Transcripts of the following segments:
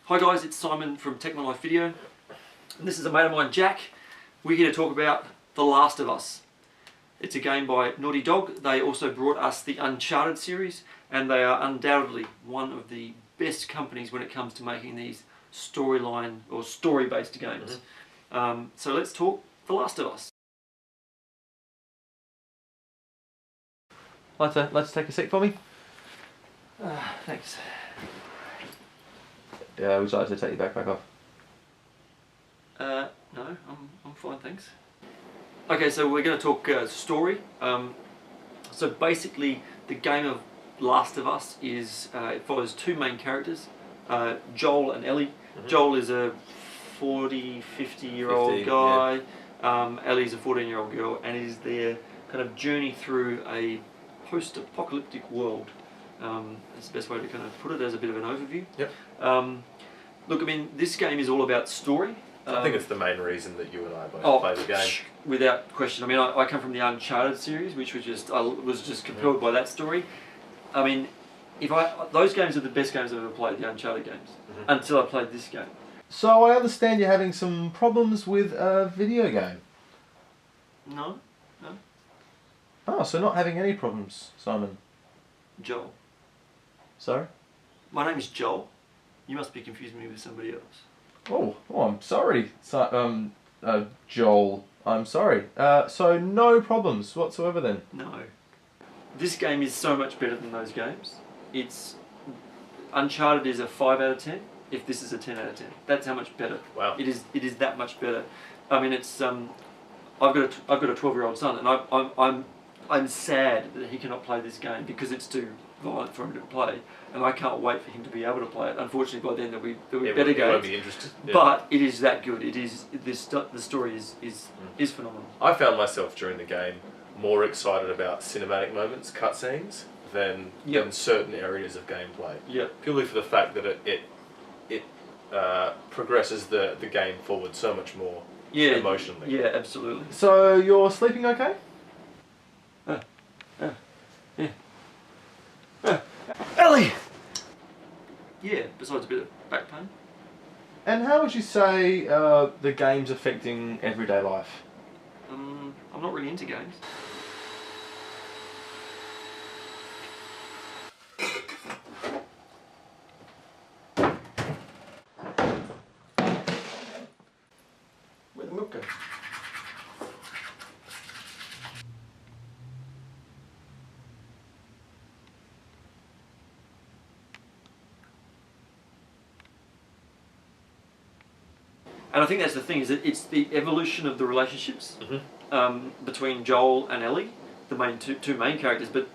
Hi guys, it's Simon from Tech My Life Video, and this is a mate of mine, Jack. We're here to talk about The Last of Us. It's a game by Naughty Dog. They also brought us the Uncharted series, and they are undoubtedly one of the best companies when it comes to making these storyline or story-based games. So let's talk The Last of Us. Let's take a seat for me. Thanks. Yeah, would you like to take your backpack off? No, I'm fine, thanks. Okay, so we're going to talk story. So basically, the game of Last of Us is it follows two main characters, Joel and Ellie. Joel is a 40, 50-year-old guy. Yeah. Ellie's a 14-year-old girl, and it is their kind of journey through a post-apocalyptic world. That's the best way to kind of put it as a bit of an overview. Yep. Look, I mean, this game is all about story. I think it's the main reason that you and I both play the game. Without question. I mean, I come from the Uncharted series, which I was just compelled by that story. I mean, those games are the best games I've ever played, the Uncharted games, until I played this game. So I understand you're having some problems with a video game. No. Oh, so not having any problems, Simon. Joel. Sorry? My name is Joel. You must be confusing me with somebody else. Oh, I'm sorry, Joel. I'm sorry. So no problems whatsoever then? No. This game is so much better than those games. Uncharted is a 5 out of 10. If this is a 10 out of 10, that's how much better. Wow. It is that much better. I mean, it's I've got a 12-year-old son, and I'm sad that he cannot play this game because it's too violent for him to play, and I can't wait for him to be able to play it. Unfortunately, by then there'll be better games. Won't be interested. Yeah. But it is that good. It is the story is phenomenal. I found myself during the game more excited about cinematic moments, cutscenes, than certain areas of gameplay. Yeah. Purely for the fact that it progresses the game forward so much more emotionally. Yeah, absolutely. So you're sleeping okay? Ellie! Yeah, besides a bit of back pain. And how would you say the game's affecting everyday life? I'm not really into games. Where'd the milk go? And I think that's the thing, is that it's the evolution of the relationships between Joel and Ellie, the main two main characters, but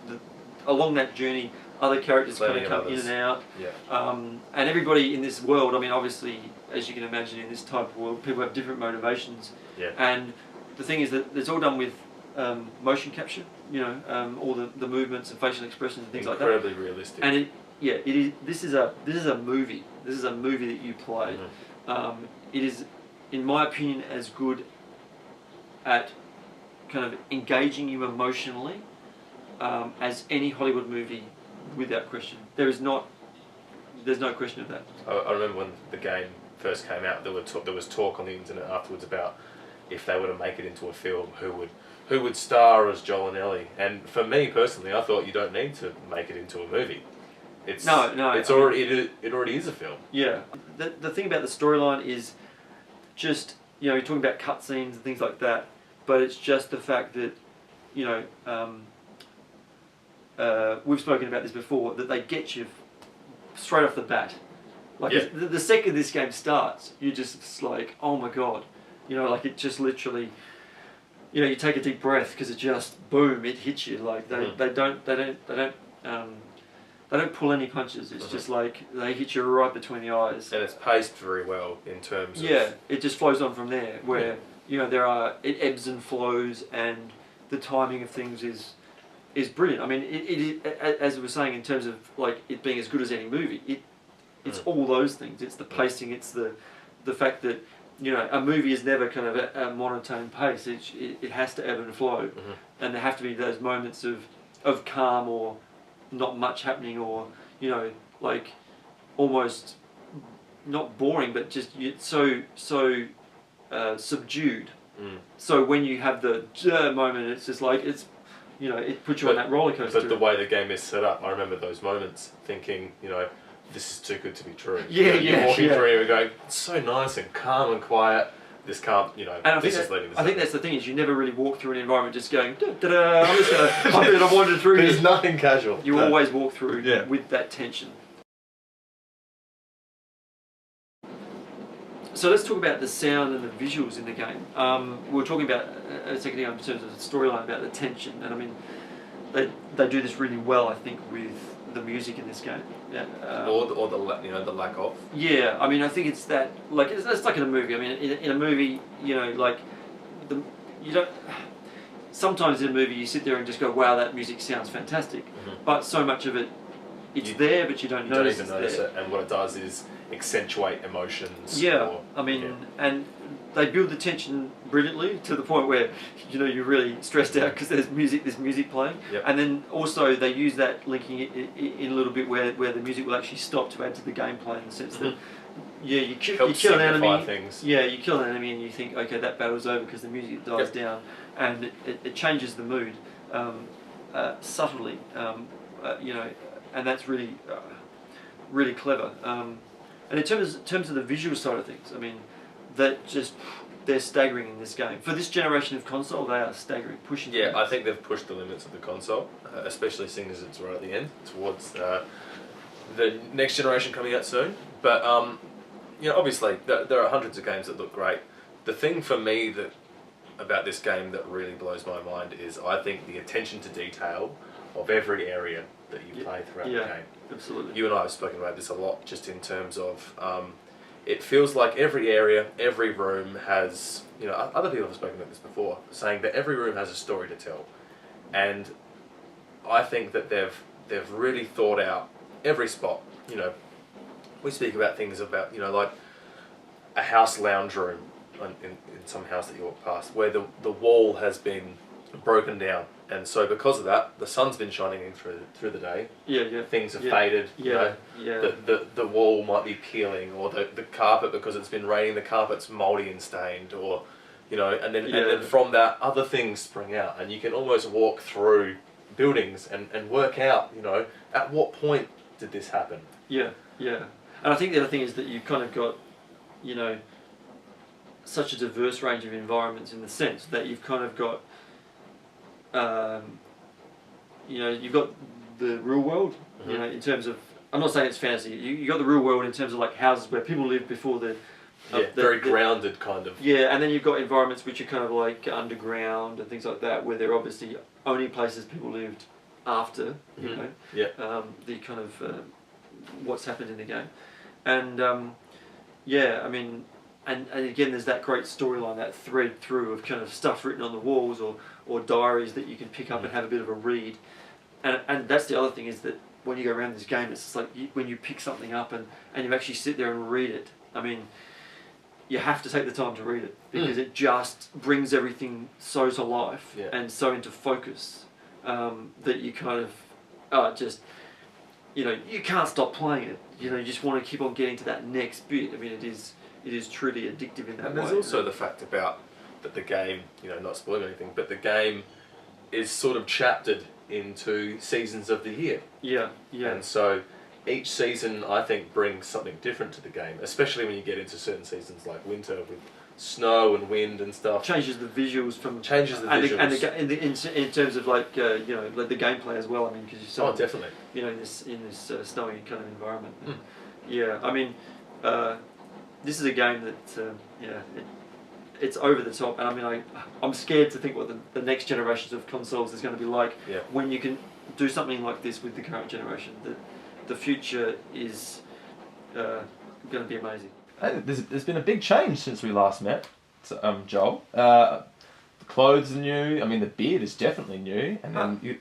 along that journey, other characters kind of come in and out. Yeah. And everybody in this world, I mean, obviously, as you can imagine, in this type of world, people have different motivations. Yeah. And the thing is that it's all done with motion capture, you know, all the movements and facial expressions and things like that. Incredibly realistic. And it is. This is a movie. This is a movie that you play. It is, in my opinion, as good at kind of engaging you emotionally as any Hollywood movie, without question. There's no question of that. I remember when the game first came out, there was talk on the internet afterwards about if they were to make it into a film, who would star as Joel and Ellie. And for me personally, I thought you don't need to make it into a movie. It already is a film. Yeah. The thing about the storyline is just, you know, you're talking about cutscenes and things like that, but it's just the fact that, you know, we've spoken about this before, that they get you straight off the bat. Like the second this game starts, you're just like, oh my god, you know, like it just literally, you know, you take a deep breath because it just boom, it hits you. Like they don't pull any punches. It's just like they hit you right between the eyes. And it's paced very well in terms of... Yeah, it just flows on from there, where, you know, it ebbs and flows, and the timing of things is brilliant. I mean, it as I was saying, in terms of like it being as good as any movie, it's all those things. It's the pacing, it's the fact that, you know, a movie is never kind of a monotone pace. It has to ebb and flow, and there have to be those moments of calm or not much happening, or, you know, like almost not boring, but just so subdued. Mm. So when you have the moment, it's just like it puts you on that roller coaster. But the way the game is set up, I remember those moments thinking, this is too good to be true. Yeah, You're walking through and going, it's so nice and calm and quiet. This can't, And this is leading to I think that's the thing, is you never really walk through an environment just going, da-da, I'm going to wander through. There's nothing casual. You always walk through Yeah. with that tension. So let's talk about the sound and the visuals in the game. We were talking about a second ago in terms of the storyline about the tension, and I mean, they do this really well, I think, with the music in this game. Yeah, or the lack of. Yeah, I mean, I think it's that, like, it's like in a movie. I mean, in a movie, you don't. Sometimes in a movie you sit there and just go, "Wow, that music sounds fantastic," but so much of it, it's there, but you don't notice even notice there. it. And what it does is accentuate emotions. Yeah, or, I mean, and they build the tension brilliantly to the point where you're really stressed out because there's music playing, and then also they use that linking it in a little bit where the music will actually stop to add to the gameplay in the sense that you kill an enemy. Things. Yeah, you kill an enemy and you think, okay, that battle's over because the music dies down, and it changes the mood subtly, and that's really really clever. And in terms of the visual side of things, I mean, they're staggering in this game. For this generation of console, they are staggering, pushing. Yeah, I think they've pushed the limits of the console, especially seeing as it's right at the end, towards the next generation coming out soon. But obviously there are hundreds of games that look great. The thing for me about this game that really blows my mind is I think the attention to detail of every area that you play throughout the game. Absolutely. You and I have spoken about this a lot, just in terms of it feels like every area, every room has, other people have spoken about this before, saying that every room has a story to tell. And I think that they've really thought out every spot. We speak about things about, like a house lounge room in some house that you walk past, where the wall has been broken down. And so because of that, the sun's been shining in through the day. Things have faded. The wall might be peeling, or the carpet, because it's been raining, the carpet's mouldy and stained, or and then from that other things spring out, and you can almost walk through buildings and work out, at what point did this happen. Yeah. And I think the other thing is that you've kind of got, such a diverse range of environments, in the sense that you've kind of got you've got the real world, in terms of, I'm not saying it's fantasy, you got the real world in terms of like houses where people lived before the very grounded kind of. Yeah, and then you've got environments which are kind of like underground and things like that, where they're obviously only places people lived after, the kind of what's happened in the game. And I mean, and again, there's that great storyline, that thread through of kind of stuff written on the walls, or diaries that you can pick up and have a bit of a read. And that's the other thing, is that when you go around this game, it's just like when you pick something up and you actually sit there and read it, I mean, you have to take the time to read it, because it just brings everything so to life and so into focus, that you kind of you can't stop playing it. You just want to keep on getting to that next bit. I mean, it is truly addictive in that way. And there's also the fact about that the game, not spoiling anything, but the game is sort of chaptered into seasons of the year. Yeah. And so each season, I think, brings something different to the game, especially when you get into certain seasons like winter with snow and wind and stuff. Changes the visuals in terms of like like the gameplay as well. I mean, because you're so definitely in this snowy kind of environment. Yeah, I mean, this is a game that it's over the top, and I mean, I'm scared to think what the next generations of consoles is going to be like when you can do something like this with the current generation. The future is going to be amazing. There's been a big change since we last met, Joel. The clothes are new. I mean, the beard is definitely new, and then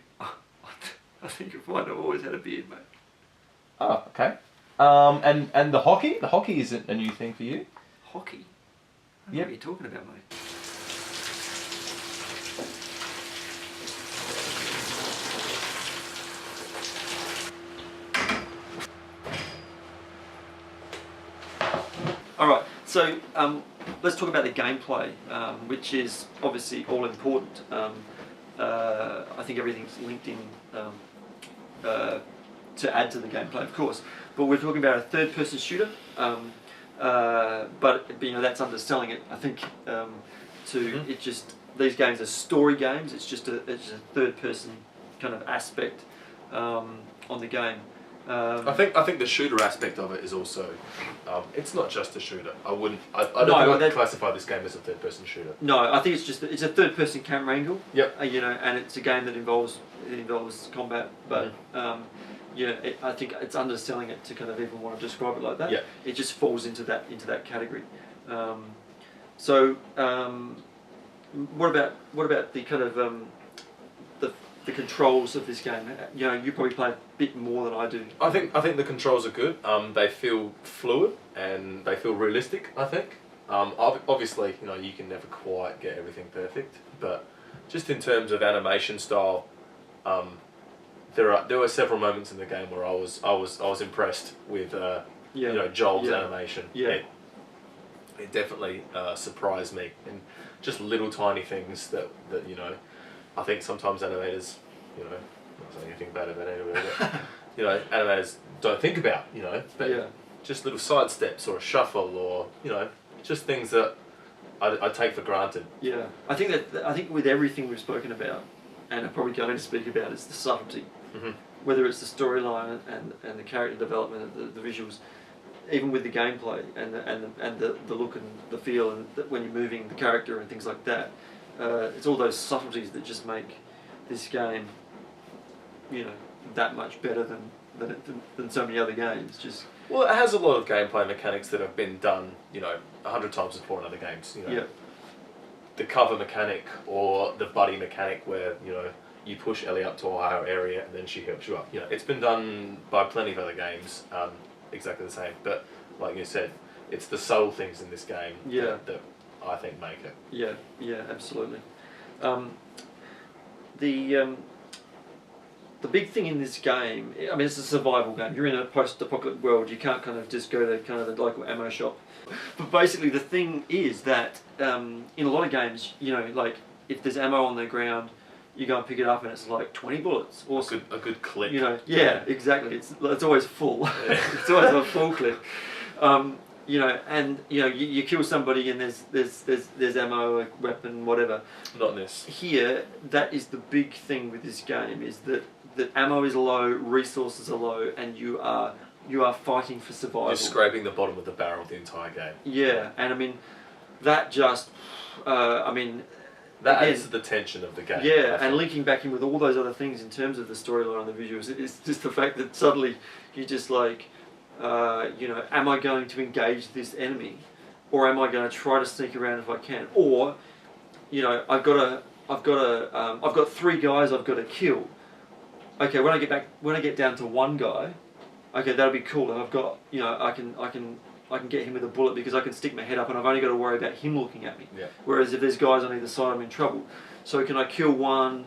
I think I might have always had a beard, mate. Oh, okay. And the hockey? The hockey isn't a new thing for you? Hockey? I don't know what you're talking about, mate. So let's talk about the gameplay, which is obviously all important. I think everything's linked in to add to the gameplay, of course. But we're talking about a third-person shooter. But you know, that's underselling it. I think it just, these games are story games. It's just a third-person kind of aspect on the game. I think the shooter aspect of it is also, it's not just a shooter. I don't think I'd classify this game as a third-person shooter. No, I think it's a third-person camera angle. Yep. You know, and it's a game that involves combat, but I think it's underselling it to kind of even want to describe it like that. Yeah. It just falls into that category. What about the kind of the controls of this game? You know, you probably play a bit more than I do. I think the controls are good. They feel fluid and they feel realistic. I think. Obviously, you know, you can never quite get everything perfect, but just in terms of animation style, there were several moments in the game where I was impressed with you know, Joel's animation. Yeah. It definitely surprised me, and just little tiny things that you know, I think sometimes animators, you know, not saying anything bad about anybody, but you know, animators don't think about, you know, but just little side steps or a shuffle or, you know, just things that I take for granted. Yeah, I think with everything we've spoken about, and I'm probably going to speak about, is the subtlety. Mm-hmm. Whether it's the storyline and the character development and the visuals, even with the gameplay and the look and the feel, and when you're moving the character and things like that, it's all those subtleties that just make this game, you know, that much better than so many other games. Just well, it has a lot of gameplay mechanics that have been done, you know, 100 times before in other games. You know, yeah. The cover mechanic or the buddy mechanic, where you know, you push Ellie up to a higher area and then she helps you up. You know, it's been done by plenty of other games, exactly the same. But like you said, it's the subtle things in this game that I think make it. Yeah, yeah, absolutely. The big thing in this game, I mean, it's a survival game. You're in a post-apocalyptic world. You can't kind of just go to kind of the local ammo shop. But basically, the thing is that in a lot of games, you know, like if there's ammo on the ground, you go and pick it up and it's like 20 bullets. Awesome. A good clip. You know, yeah, exactly. It's always full. Yeah. It's always a full clip. You know, and you know, you kill somebody and there's ammo, a weapon, whatever. Not in this. Here, that is the big thing with this game, is that ammo is low, resources are low, and you are fighting for survival. You're scraping the bottom of the barrel the entire game. Yeah, and I mean, that just, I mean, that again, adds to the tension of the game. Yeah, and linking back in with all those other things in terms of the storyline and the visuals, it's just the fact that suddenly you just like, you know, am I going to engage this enemy, or am I going to try to sneak around if I can, or, you know, I've got 3 guys I've got to kill. Okay, when I get down to 1 guy, okay, that'll be cool. And I've got, you know, I can get him with a bullet because I can stick my head up and I've only got to worry about him looking at me. Yeah. Whereas if there's guys on either side, I'm in trouble. So can I kill one,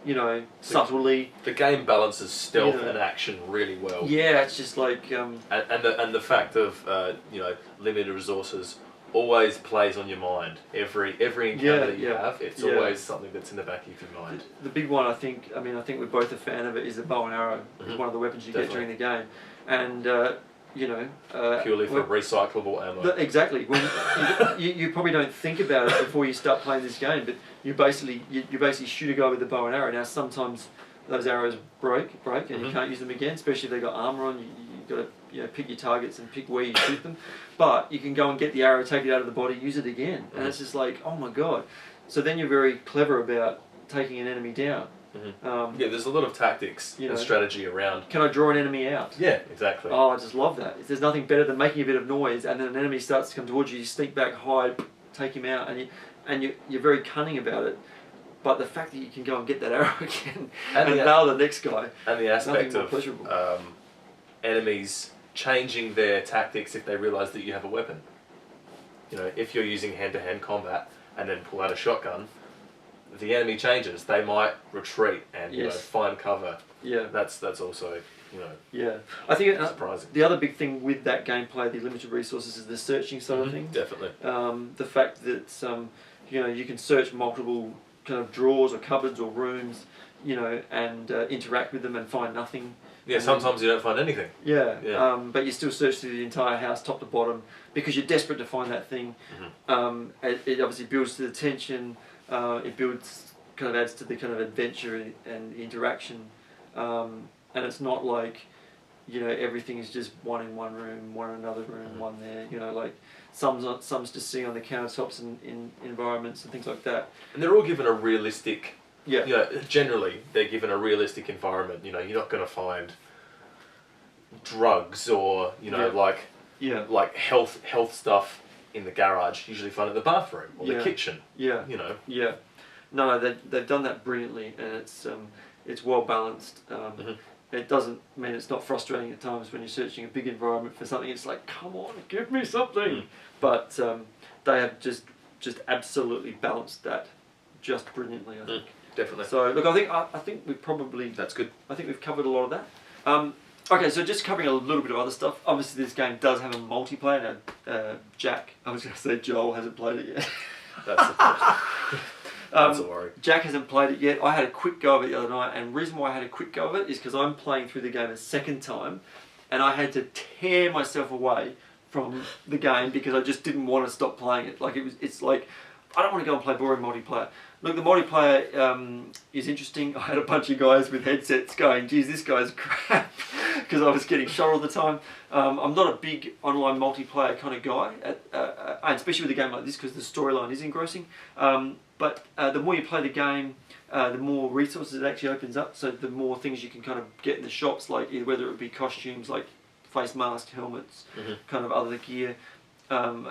you know, subtly? The game balances stealth and action really well. Yeah, it's just like and the fact of you know, limited resources always plays on your mind. Every encounter that you have, it's always something that's in the back of your mind. The big one, I think we're both a fan of it, is the bow and arrow. Mm-hmm. Is one of the weapons you get during the game, and you know, purely for recyclable ammo. Exactly. When you probably don't think about it before you start playing this game, but you basically shoot a guy with the bow and arrow. Now sometimes those arrows break, and you can't use them again, especially if they've got armour on. You've got to pick your targets and pick where you shoot them. But you can go and get the arrow, take it out of the body, use it again, and it's just like, oh my god. So then you're very clever about taking an enemy down. Mm-hmm. Yeah, there's a lot of tactics and strategy around. Can I draw an enemy out? Yeah, exactly. Oh, I just love that. There's nothing better than making a bit of noise, and then an enemy starts to come towards you. You sneak back, hide, take him out, and you're very cunning about it. But the fact that you can go and get that arrow again and nail the next guy, and the aspect of enemies changing their tactics if they realise that you have a weapon. You know, if you're using hand-to-hand combat and then pull out a shotgun, the enemy changes. They might retreat and you know, find cover. Yeah, that's also you know, Yeah, I think surprising. the other big thing with that gameplay, the limited resources, is the searching side of things. Definitely. The fact that you know, you can search multiple kind of drawers or cupboards or rooms, you know, and interact with them and find nothing. Yeah, sometimes you don't find anything. Yeah, Yeah. But you still search through the entire house, top to bottom, because you're desperate to find that thing. It obviously builds to the tension. It builds, kind of adds to the kind of adventure and interaction. And it's not like, you know, everything is just one in one room, one in another room, one there. You know, like some's just sitting on the countertops in environments and things like that. And they're all given a realistic. Yeah. You know, generally they're given a realistic environment. You know, you're not going to find drugs or, you know, like health stuff in the garage. You usually find it in the bathroom or the kitchen. Yeah. You know. Yeah. No, they've done that brilliantly, and it's well balanced. It doesn't mean it's not frustrating at times when you're searching a big environment for something. It's like, come on, give me something. But they have just absolutely balanced that just brilliantly, I think. Definitely. So look, I think we've probably, that's good. I think we've covered a lot of that. Okay, so just covering a little bit of other stuff. Obviously, this game does have a multiplayer. Now, Jack, I was going to say Joel hasn't played it yet. That's a worry. Jack hasn't played it yet. I had a quick go of it the other night, and the reason why I had a quick go of it is because I'm playing through the game a second time, and I had to tear myself away from the game because I just didn't want to stop playing it. Like it's like, I don't want to go and play boring multiplayer. Look, the multiplayer is interesting. I had a bunch of guys with headsets going, geez, this guy's crap, because I was getting shot all the time. I'm not a big online multiplayer kind of guy, and especially with a game like this, because the storyline is engrossing. But the more you play the game, the more resources it actually opens up, so the more things you can kind of get in the shops, like whether it be costumes, like face masks, helmets, kind of other gear,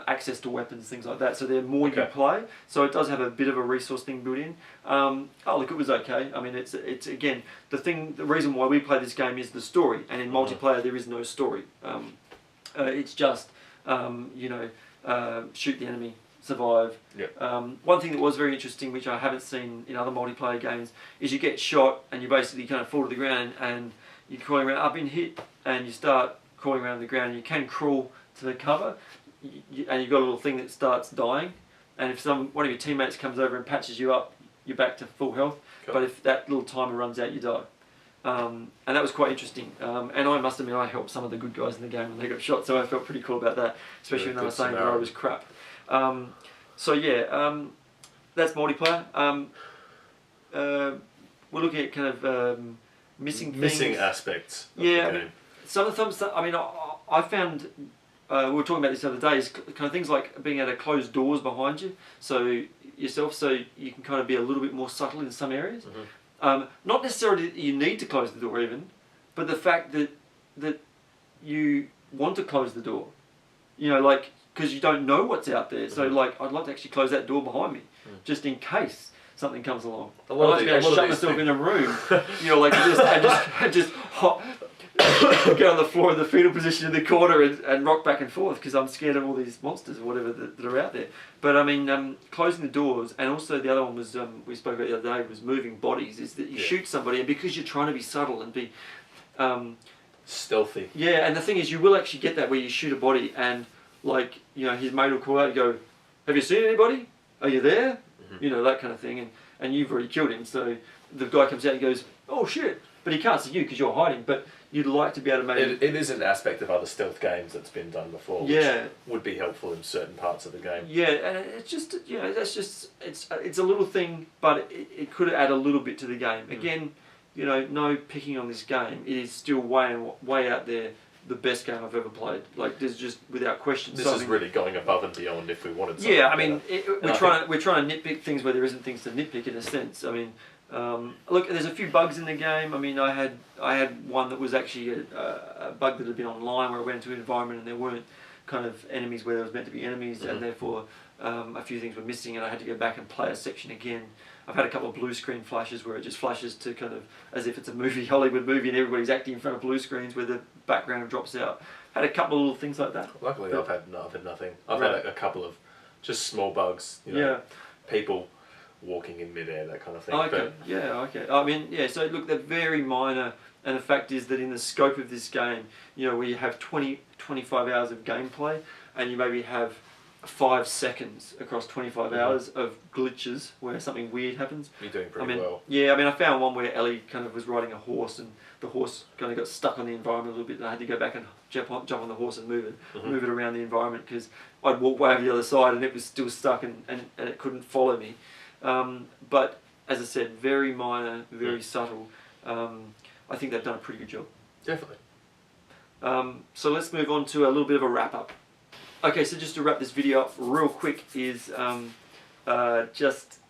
access to weapons, things like that. So the more you play, so it does have a bit of a resource thing built in. Oh look, it was okay. I mean, it's again, the reason why we play this game is the story, and in multiplayer there is no story. It's just you know, shoot the enemy, survive. One thing that was very interesting, which I haven't seen in other multiplayer games, is you get shot and you basically kind of fall to the ground and you're crawling around. I've been hit, and you start crawling around the ground, and you can crawl to the cover, and you've got a little thing that starts dying, and if one of your teammates comes over and patches you up, you're back to full health. But if that little timer runs out, you die. And that was quite interesting. And I must admit, I helped some of the good guys in the game when they got shot, so I felt pretty cool about that, especially when they were saying that I was crap. So yeah, that's multiplayer. We're looking at kind of missing aspects of the the game. game. Some of the thumbs, I mean, I found, we were talking about this the other day, is kind of things like being able to close doors behind you, so you can kind of be a little bit more subtle in some areas. Not necessarily that you need to close the door even, but the fact that you want to close the door, you know, like, because you don't know what's out there. So like, I'd like to actually close that door behind me, just in case something comes along. I'd like to be able to shut myself in a room, you know, like just hop, get on the floor in the fetal position in the corner and rock back and forth because I'm scared of all these monsters or whatever that are out there. But I mean, closing the doors, and also the other one was, we spoke about the other day, was moving bodies, is that you shoot somebody, and because you're trying to be subtle and be stealthy. Yeah, and the thing is, you will actually get that where you shoot a body and, like, you know, his mate will call out and go, have you seen anybody? Are you there? You know, that kind of thing. And you've already killed him, so the guy comes out and goes, oh shit. But he can't see you because you're hiding, but you'd like to be able to make... It is an aspect of other stealth games that's been done before, which would be helpful in certain parts of the game. Yeah, and it's just, you know, that's just, it's a little thing, but it could add a little bit to the game. Again, you know, no picking on this game. It is still way out there the best game I've ever played. Like, there's just, without question, this is really going above and beyond if we wanted something. Yeah, I mean, we're trying to nitpick things where there isn't things to nitpick in a sense. I mean, look, there's a few bugs in the game. I mean, I had one that was actually a bug that had been online where I went into an environment and there weren't kind of enemies where there was meant to be enemies, and therefore a few things were missing, and I had to go back and play a section again. I've had a couple of blue screen flashes where it just flashes to kind of as if it's a movie, Hollywood movie, and everybody's acting in front of blue screens where the background drops out. Had a couple of little things like that. Luckily, I've had nothing. I've had a couple of just small bugs. You know, people walking in midair, that kind of thing. Okay. I mean, yeah. So look, they're very minor And the fact is that in the scope of this game, you know, where you have 25 hours of gameplay, and you maybe have 5 seconds across 25 hours of glitches where something weird happens. You're doing pretty well. Yeah, I mean, I found one where Ellie kind of was riding a horse, and the horse kind of got stuck on the environment a little bit, and I had to go back and jump on the horse and move it around the environment, because I'd walk way over the other side and it was still stuck, and it couldn't follow me. But as I said, very minor, very subtle. I think they've done a pretty good job. Definitely. So let's move on to a little bit of a wrap up. Okay, so just to wrap this video up real quick is just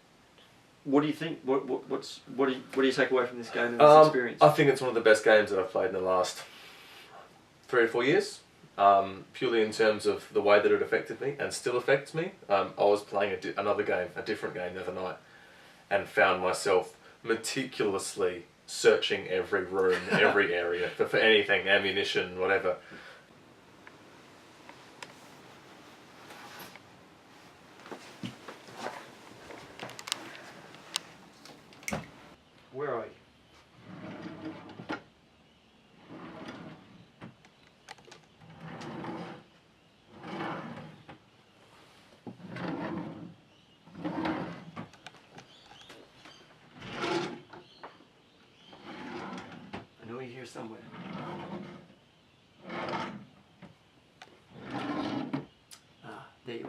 what do you think? What do you take away from this game and this experience? I think it's one of the best games that I've played in the last 3 or 4 years. Purely in terms of the way that it affected me and still affects me. I was playing another game, a different game the other night, and found myself meticulously searching every room, every area for anything, ammunition, whatever. Where are you? I know you're here somewhere. Ah, there you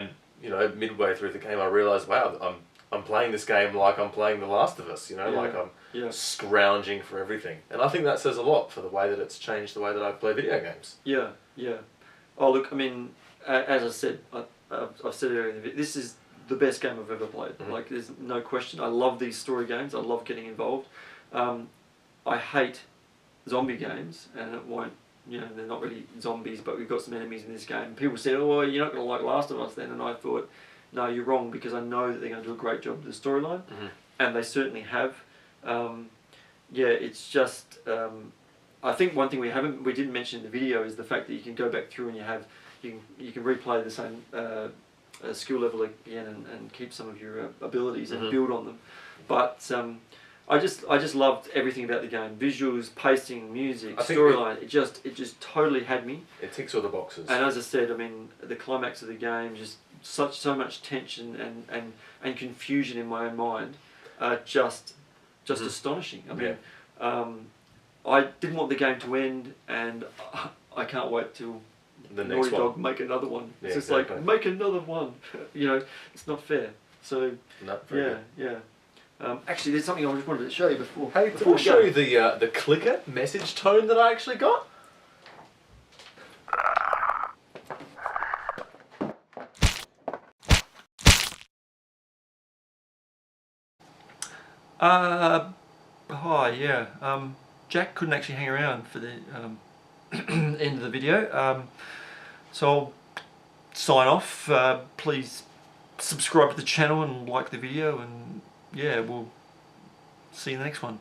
are. You know, midway through the game, I realised, wow, I'm playing this game like I'm playing The Last of Us. You know, like I'm scrounging for everything, and I think that says a lot for the way that it's changed the way that I play video games. Yeah, yeah. Oh, look, I mean, as I said, I've said it earlier in the video, this is the best game I've ever played. Like, there's no question. I love these story games. I love getting involved. I hate zombie games, and it won't, you know, they're not really zombies, but we've got some enemies in this game. People said, oh, well, you're not going to like Last of Us then, and I thought, no, you're wrong, because I know that they're going to do a great job with the storyline, and they certainly have. Yeah, it's just, I think one thing we didn't mention in the video is the fact that you can go back through and you can replay the same skill level again and keep some of your abilities and build on them. But I just loved everything about the game: visuals, pacing, music, storyline. It just totally had me. It ticks all the boxes. And as I said, I mean, the climax of the game, just so much tension and confusion in my own mind, just astonishing. I mean, I didn't want the game to end, and I can't wait till the next Naughty Dog make another one. Yeah, It's just exactly. like, make another one. You know, it's not fair. So yeah. Actually, there's something I just wanted to show you before. Hey, did I show you the clicker message tone that I actually got? Hi, yeah. Jack couldn't actually hang around for the end of the video, so I'll sign off. Please subscribe to the channel and like the video, and yeah, we'll see you in the next one.